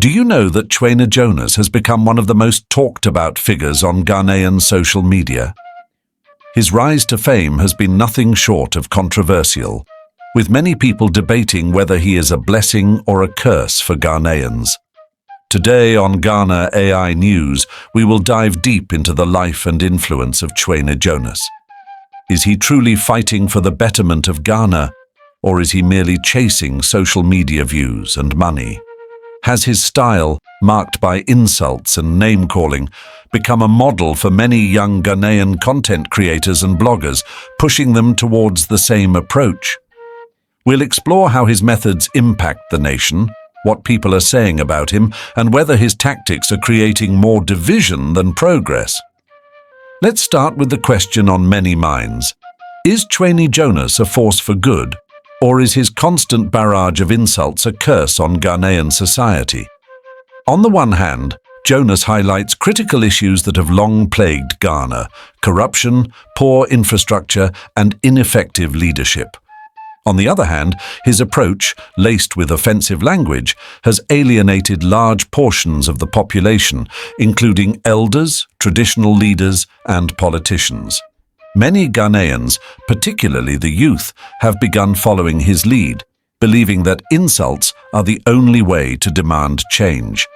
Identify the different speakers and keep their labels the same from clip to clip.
Speaker 1: Do you know that Twene Jonas has become one of the most talked about figures on Ghanaian social media? His rise to fame has been nothing short of controversial, with many people debating whether he is a blessing or a curse for Ghanaians. Today on Ghana AI News, we will dive deep into the life and influence of Twene Jonas. Is he truly fighting for the betterment of Ghana, or is he merely chasing social media views and money? Has his style, marked by insults and name-calling, become a model for many young Ghanaian content creators and bloggers, pushing them towards the same approach? We'll explore how his methods impact the nation, what people are saying about him, and whether his tactics are creating more division than progress. Let's start with the question on many minds. Is Twene Jonas a force for good, or is his constant barrage of insults a curse on Ghanaian society? On the one hand, Jonas highlights critical issues that have long plagued Ghana: corruption, poor infrastructure, and ineffective leadership. On the other hand, his approach, laced with offensive language, has alienated large portions of the population, including elders, traditional leaders, and politicians. Many Ghanaians, particularly the youth, have begun following his lead, believing that insults are the only way to demand change.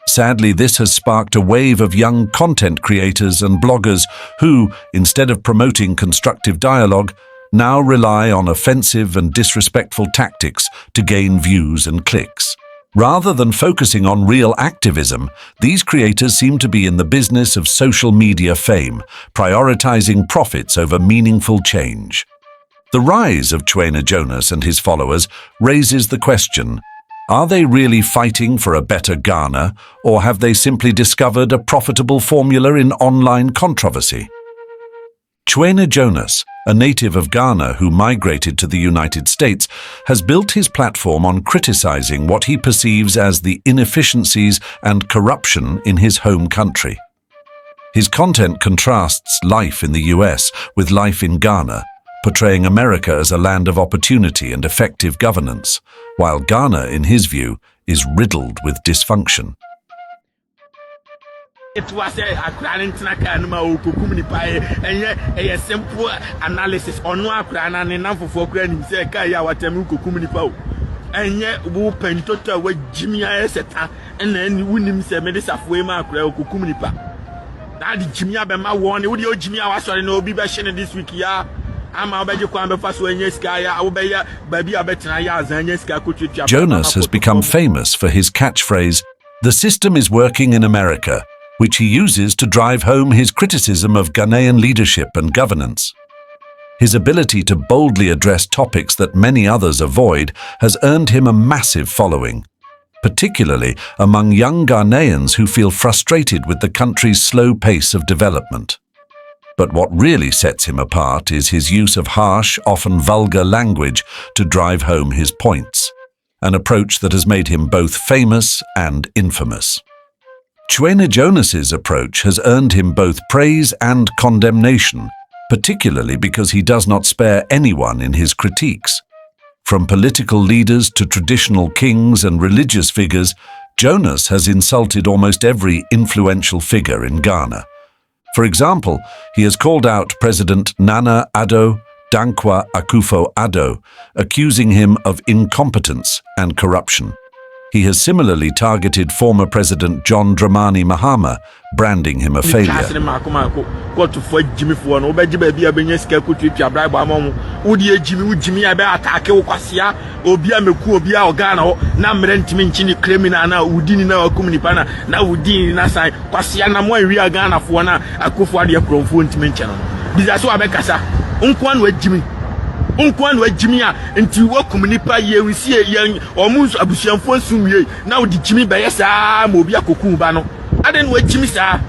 Speaker 1: Sadly, this has sparked a wave of young content creators and bloggers who, instead of promoting constructive dialogue, now rely on offensive and disrespectful tactics to gain views and clicks. Rather than focusing on real activism, these creators seem to be in the business of social media fame, prioritizing profits over meaningful change. The rise of Twene Jonas and his followers raises the question: are they really fighting for a better Ghana, or have they simply discovered a profitable formula in online controversy? Twene Jonas, a native of Ghana who migrated to the United States, has built his platform on criticizing what he perceives as the inefficiencies and corruption in his home country. His content contrasts life in the US with life in Ghana, portraying America as a land of opportunity and effective governance, while Ghana, in his view, is riddled with dysfunction.
Speaker 2: It was a simple analysis on what Krana and enough for Granny say Kaya Watamuku Kumunipo. And yet, who pentota with Jimmy Seta, and then Winnim said Medisa Fuema Kumunipa. Now the Jimmy Abema won, would you Jimmy was sorry no be bashing this week, ya? I'm a better kwambe fast when Yeska, I will be a baby a better and Yeska.
Speaker 1: Jonas has become famous for his catchphrase, "The system is working in America," which he uses to drive home his criticism of Ghanaian leadership and governance. His ability to boldly address topics that many others avoid has earned him a massive following, particularly among young Ghanaians who feel frustrated with the country's slow pace of development. But what really sets him apart is his use of harsh, often vulgar language to drive home his points, an approach that has made him both famous and infamous. Twene Jonas's approach has earned him both praise and condemnation, particularly because he does not spare anyone in his critiques. From political leaders to traditional kings and religious figures, Jonas has insulted almost every influential figure in Ghana. For example, he has called out President Nana Addo Dankwa Akufo-Addo, accusing him of incompetence and corruption. He has similarly targeted former President John Dramani Mahama, branding him a failure.
Speaker 2: Unkwan we Jimmy nti wo komunipa ye wisi ye omunso abusianfo sumwie na wo di Jimmy be yesa mo bia koku ba no aden we Jimmy sa.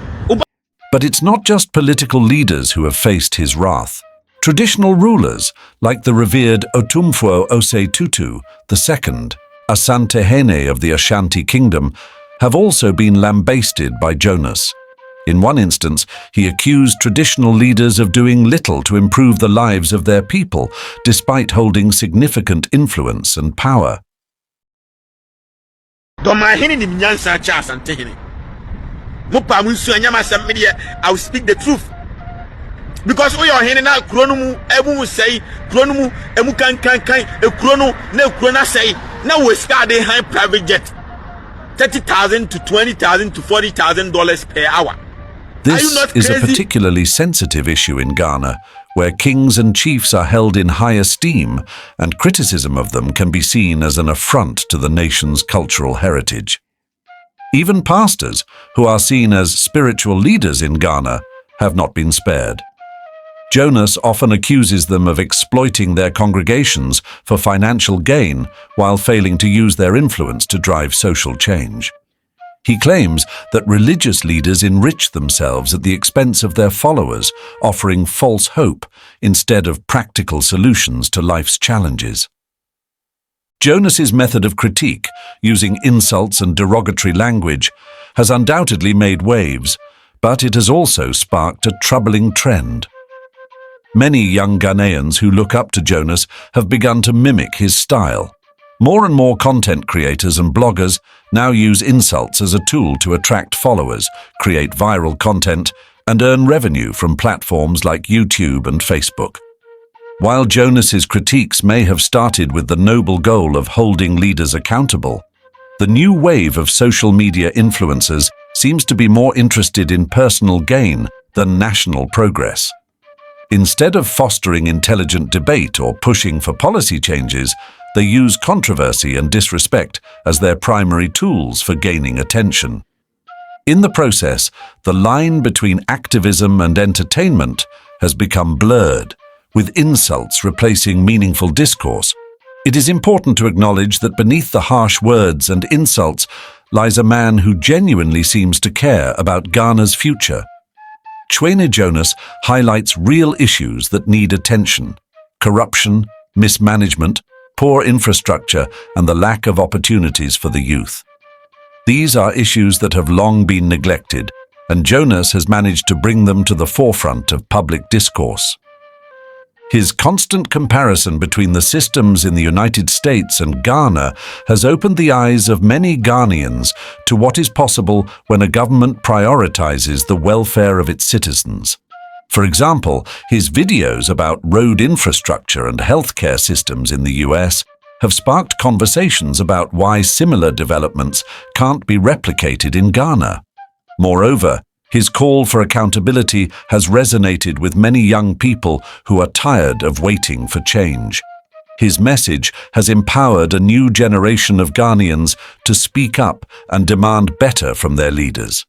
Speaker 1: But it's not just political leaders who have faced his wrath. Traditional rulers, like the revered Otumfuo Osei Tutu II, Asante Hene of the Ashanti Kingdom, have also been lambasted by Jonas. In one instance, he accused traditional leaders of doing little to improve the lives of their people, despite holding significant influence and power.
Speaker 2: Domahini ni nyansa cha asantehini. Mupa munsu anyama sammedia, I will speak the truth. Because we are here now, Chronomu, Emu say, Chronomu, Emu can, a chrono, no chrono say, now we start a high private jet. $30,000 to $20,000 to $40,000 per hour.
Speaker 1: This is a particularly sensitive issue in Ghana, where kings and chiefs are held in high esteem, and criticism of them can be seen as an affront to the nation's cultural heritage. Even pastors, who are seen as spiritual leaders in Ghana, have not been spared. Jonas often accuses them of exploiting their congregations for financial gain while failing to use their influence to drive social change. He claims that religious leaders enrich themselves at the expense of their followers, offering false hope instead of practical solutions to life's challenges. Jonas's method of critique, using insults and derogatory language, has undoubtedly made waves, but it has also sparked a troubling trend. Many young Ghanaians who look up to Jonas have begun to mimic his style. More and more content creators and bloggers now use insults as a tool to attract followers, create viral content, and earn revenue from platforms like YouTube and Facebook. While Jonas's critiques may have started with the noble goal of holding leaders accountable, the new wave of social media influencers seems to be more interested in personal gain than national progress. Instead of fostering intelligent debate or pushing for policy changes, they use controversy and disrespect as their primary tools for gaining attention. In the process, the line between activism and entertainment has become blurred, with insults replacing meaningful discourse. It is important to acknowledge that beneath the harsh words and insults lies a man who genuinely seems to care about Ghana's future. Twene Jonas highlights real issues that need attention: corruption, mismanagement, poor infrastructure, and the lack of opportunities for the youth. These are issues that have long been neglected, and Jonas has managed to bring them to the forefront of public discourse. His constant comparison between the systems in the United States and Ghana has opened the eyes of many Ghanaians to what is possible when a government prioritizes the welfare of its citizens. For example, his videos about road infrastructure and healthcare systems in the US have sparked conversations about why similar developments can't be replicated in Ghana. Moreover, his call for accountability has resonated with many young people who are tired of waiting for change. His message has empowered a new generation of Ghanaians to speak up and demand better from their leaders.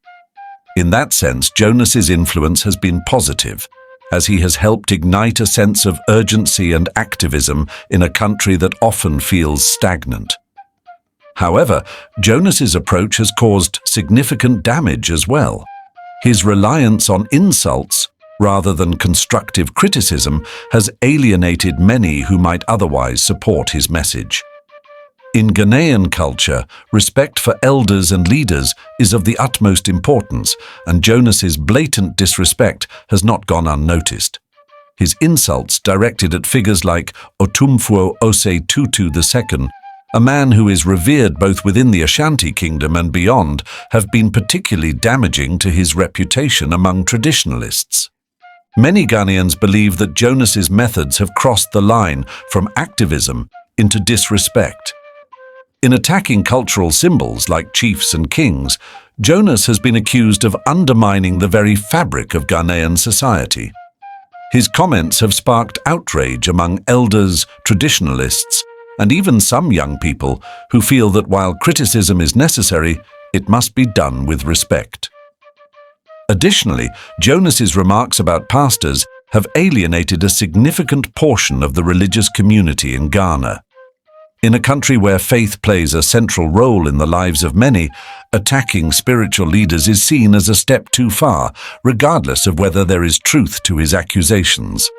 Speaker 1: In that sense, Jonas's influence has been positive, as he has helped ignite a sense of urgency and activism in a country that often feels stagnant. However, Jonas's approach has caused significant damage as well. His reliance on insults, rather than constructive criticism, has alienated many who might otherwise support his message. In Ghanaian culture, respect for elders and leaders is of the utmost importance, and Jonas's blatant disrespect has not gone unnoticed. His insults directed at figures like Otumfuo Ose Tutu II, a man who is revered both within the Ashanti Kingdom and beyond, have been particularly damaging to his reputation among traditionalists. Many Ghanaians believe that Jonas's methods have crossed the line from activism into disrespect. In attacking cultural symbols like chiefs and kings, Jonas has been accused of undermining the very fabric of Ghanaian society. His comments have sparked outrage among elders, traditionalists, and even some young people who feel that while criticism is necessary, it must be done with respect. Additionally, Jonas's remarks about pastors have alienated a significant portion of the religious community in Ghana. In a country where faith plays a central role in the lives of many, attacking spiritual leaders is seen as a step too far, regardless of whether there is truth to his accusations.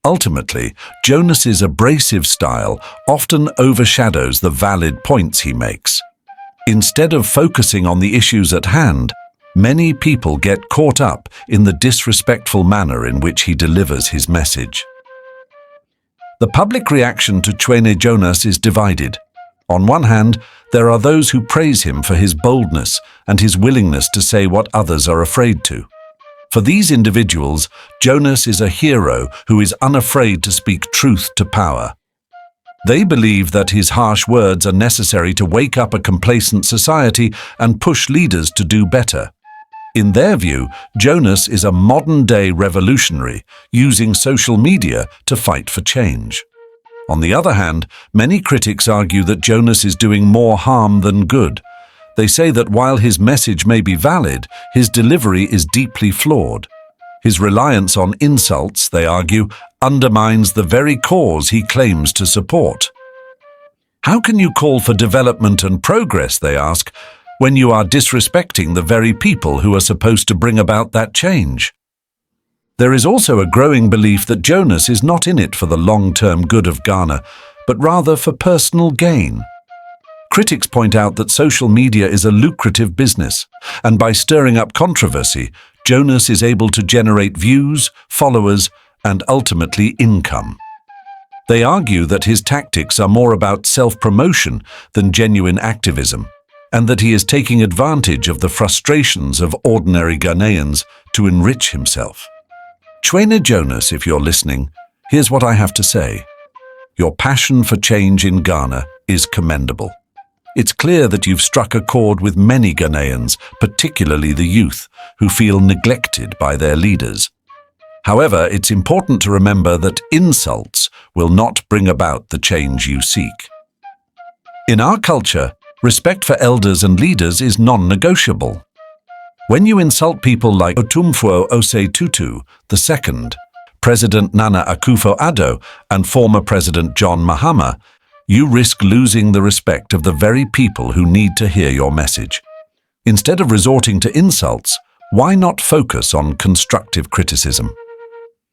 Speaker 1: Ultimately, Jonas's abrasive style often overshadows the valid points he makes. Instead of focusing on the issues at hand, many people get caught up in the disrespectful manner in which he delivers his message. The public reaction to Twene Jonas is divided. On one hand, there are those who praise him for his boldness and his willingness to say what others are afraid to. For these individuals, Jonas is a hero who is unafraid to speak truth to power. They believe that his harsh words are necessary to wake up a complacent society and push leaders to do better. In their view, Jonas is a modern-day revolutionary, using social media to fight for change. On the other hand, many critics argue that Jonas is doing more harm than good. They say that while his message may be valid, his delivery is deeply flawed. His reliance on insults, they argue, undermines the very cause he claims to support. How can you call for development and progress, they ask, when you are disrespecting the very people who are supposed to bring about that change? There is also a growing belief that Jonas is not in it for the long-term good of Ghana, but rather for personal gain. Critics point out that social media is a lucrative business, and by stirring up controversy, Jonas is able to generate views, followers, and ultimately income. They argue that his tactics are more about self-promotion than genuine activism, and that he is taking advantage of the frustrations of ordinary Ghanaians to enrich himself. Twene Jonas, if you're listening, here's what I have to say. Your passion for change in Ghana is commendable. It's clear that you've struck a chord with many Ghanaians, particularly the youth, who feel neglected by their leaders. However, it's important to remember that insults will not bring about the change you seek. In our culture, respect for elders and leaders is non-negotiable. When you insult people like Otumfuo Osei Tutu II, President Nana Akufo-Addo, and former President John Mahama, you risk losing the respect of the very people who need to hear your message. Instead of resorting to insults, why not focus on constructive criticism?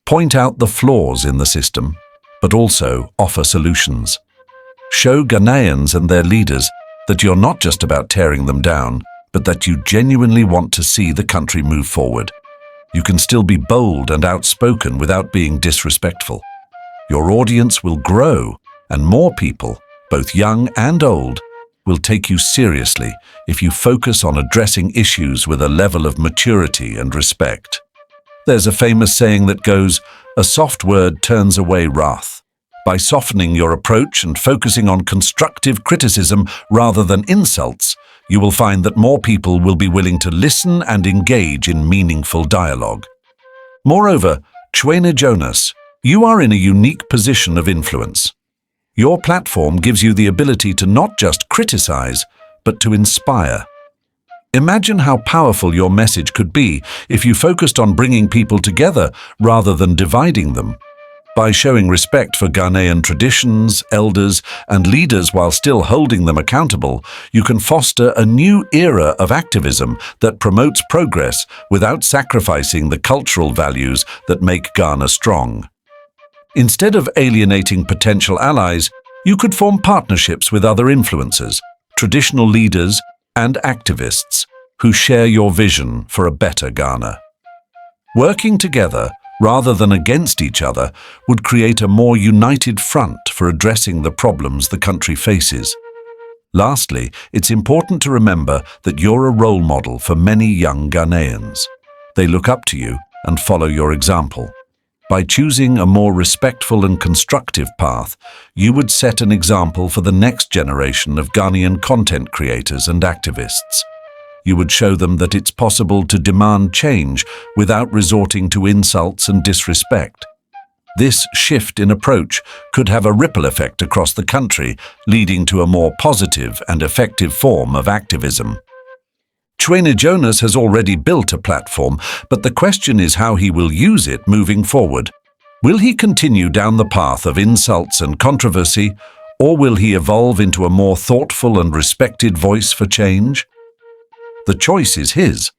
Speaker 1: Point out the flaws in the system, but also offer solutions. Show Ghanaians and their leaders that you're not just about tearing them down, but that you genuinely want to see the country move forward. You can still be bold and outspoken without being disrespectful. Your audience will grow, and more people, both young and old, will take you seriously if you focus on addressing issues with a level of maturity and respect. There's a famous saying that goes, "A soft word turns away wrath." By softening your approach and focusing on constructive criticism rather than insults, you will find that more people will be willing to listen and engage in meaningful dialogue. Moreover, Twene Jonas, you are in a unique position of influence. Your platform gives you the ability to not just criticize, but to inspire. Imagine how powerful your message could be if you focused on bringing people together rather than dividing them. By showing respect for Ghanaian traditions, elders, and leaders while still holding them accountable, you can foster a new era of activism that promotes progress without sacrificing the cultural values that make Ghana strong. Instead of alienating potential allies, you could form partnerships with other influencers, traditional leaders, and activists who share your vision for a better Ghana. Working together, rather than against each other, would create a more united front for addressing the problems the country faces. Lastly, it's important to remember that you're a role model for many young Ghanaians. They look up to you and follow your example. By choosing a more respectful and constructive path, you would set an example for the next generation of Ghanaian content creators and activists. You would show them that it's possible to demand change without resorting to insults and disrespect. This shift in approach could have a ripple effect across the country, leading to a more positive and effective form of activism. Twene Jonas has already built a platform, but the question is how he will use it moving forward. Will he continue down the path of insults and controversy, or will he evolve into a more thoughtful and respected voice for change? The choice is his,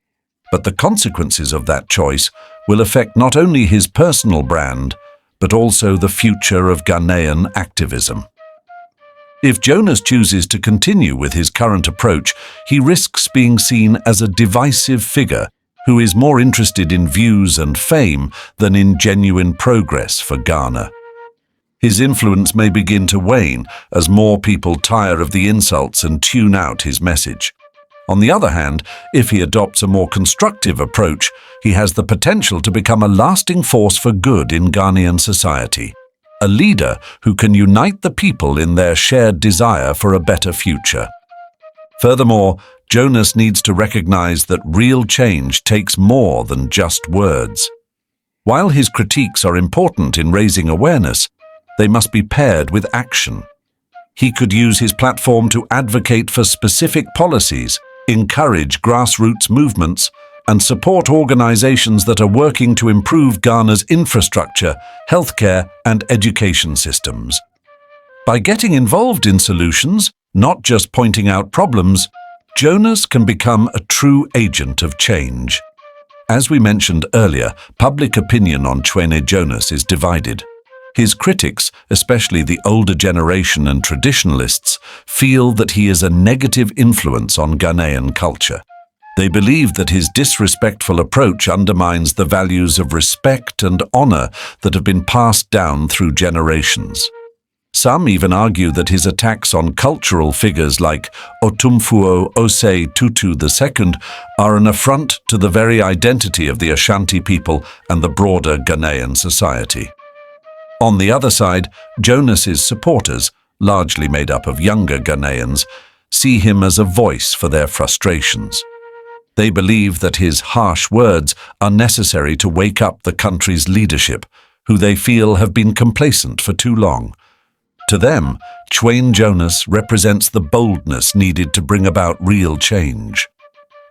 Speaker 1: but the consequences of that choice will affect not only his personal brand, but also the future of Ghanaian activism. If Jonas chooses to continue with his current approach, he risks being seen as a divisive figure who is more interested in views and fame than in genuine progress for Ghana. His influence may begin to wane as more people tire of the insults and tune out his message. On the other hand, if he adopts a more constructive approach, he has the potential to become a lasting force for good in Ghanaian society. A leader who can unite the people in their shared desire for a better future. Furthermore, Jonas needs to recognize that real change takes more than just words. While his critiques are important in raising awareness, they must be paired with action. He could use his platform to advocate for specific policies, encourage grassroots movements, and support organizations that are working to improve Ghana's infrastructure, healthcare, and education systems. By getting involved in solutions, not just pointing out problems, Jonas can become a true agent of change. As we mentioned earlier, public opinion on Twene Jonas is divided. His critics, especially the older generation and traditionalists, feel that he is a negative influence on Ghanaian culture. They believe that his disrespectful approach undermines the values of respect and honor that have been passed down through generations. Some even argue that his attacks on cultural figures like Otumfuo Osei Tutu II are an affront to the very identity of the Ashanti people and the broader Ghanaian society. On the other side, Jonas's supporters, largely made up of younger Ghanaians, see him as a voice for their frustrations. They believe that his harsh words are necessary to wake up the country's leadership, who they feel have been complacent for too long. To them, Twene Jonas represents the boldness needed to bring about real change.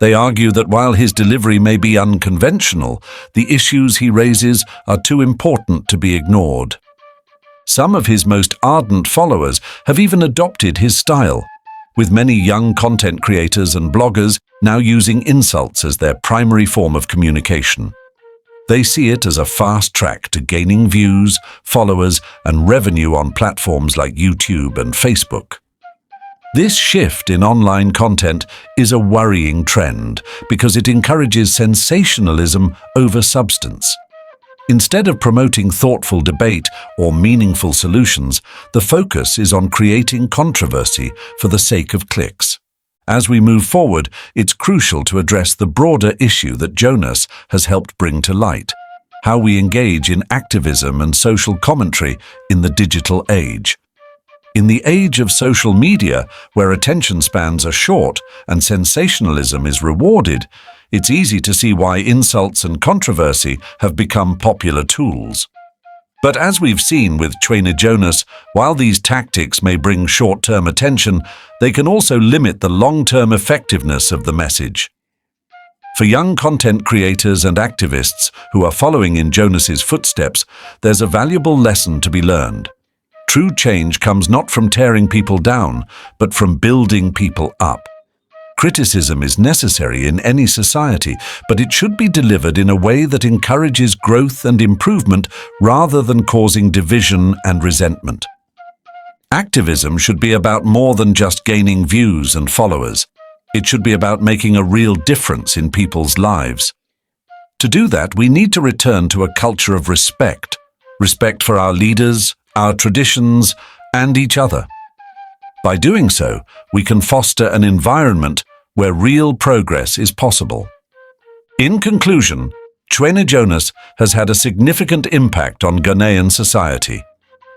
Speaker 1: They argue that while his delivery may be unconventional, the issues he raises are too important to be ignored. Some of his most ardent followers have even adopted his style, with many young content creators and bloggers now using insults as their primary form of communication. They see it as a fast track to gaining views, followers, and revenue on platforms like YouTube and Facebook. This shift in online content is a worrying trend because it encourages sensationalism over substance. Instead of promoting thoughtful debate or meaningful solutions, the focus is on creating controversy for the sake of clicks. As we move forward, it's crucial to address the broader issue that Jonas has helped bring to light: how we engage in activism and social commentary in the digital age. In the age of social media, where attention spans are short and sensationalism is rewarded, it's easy to see why insults and controversy have become popular tools. But as we've seen with Twene Jonas, while these tactics may bring short-term attention, they can also limit the long-term effectiveness of the message. For young content creators and activists who are following in Jonas's footsteps, there's a valuable lesson to be learned. True change comes not from tearing people down, but from building people up. Criticism is necessary in any society, but it should be delivered in a way that encourages growth and improvement rather than causing division and resentment. Activism should be about more than just gaining views and followers. It should be about making a real difference in people's lives. To do that, we need to return to a culture of respect for our leaders, our traditions, and each other. By doing so, we can foster an environment where real progress is possible. In conclusion, Twene Jonas has had a significant impact on Ghanaian society.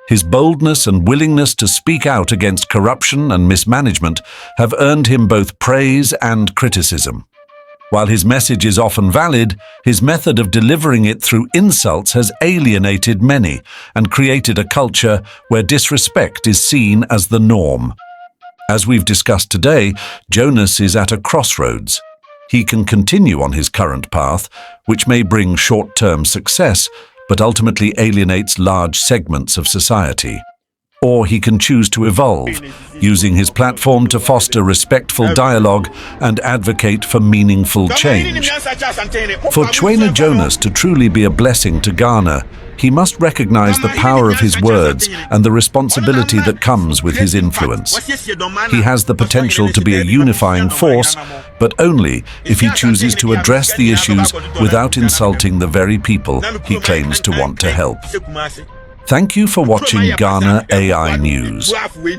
Speaker 1: His boldness and willingness to speak out against corruption and mismanagement have earned him both praise and criticism. While his message is often valid, his method of delivering it through insults has alienated many and created a culture where disrespect is seen as the norm. As we've discussed today, Jonas is at a crossroads. He can continue on his current path, which may bring short-term success, but ultimately alienates large segments of society. Or he can choose to evolve, using his platform to foster respectful dialogue and advocate for meaningful change. For Twene Jonas to truly be a blessing to Ghana, he must recognize the power of his words and the responsibility that comes with his influence. He has the potential to be a unifying force, but only if he chooses to address the issues without insulting the very people he claims to want to help. Thank you for watching Ghana AI News.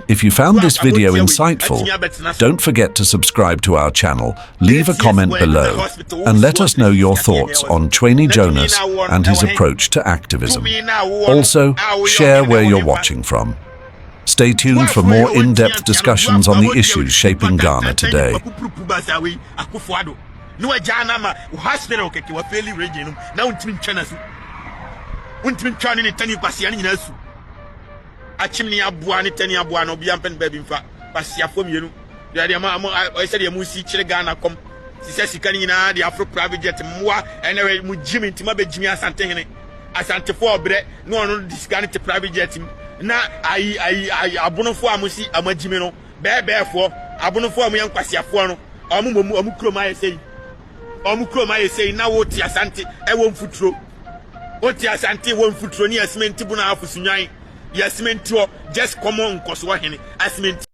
Speaker 1: If you found this video insightful, don't forget to subscribe to our channel, leave a comment below, and let us know your thoughts on Twene Jonas and his approach to activism. Also, share where you're watching from. Stay tuned for more in-depth discussions on the issues shaping Ghana today.
Speaker 2: Achimni abua ni tani abua no bia pen baby mfa basiafo mienu de I said you musi chire Ghana kom sise sika ni na de afro private jet mwa ene mu jimi ntima be jimi asante hene asante fo obre no ono disika ni te private jet na ai abonofo amusi amajimi no be fo abonofo amu yankwasiafo no omu kroma yesei na woti asante e wo mfuturo woti asante wo mfuturo ni asmenti bu na afusunwan Yes, meant to just come on, cause what hini, as meant.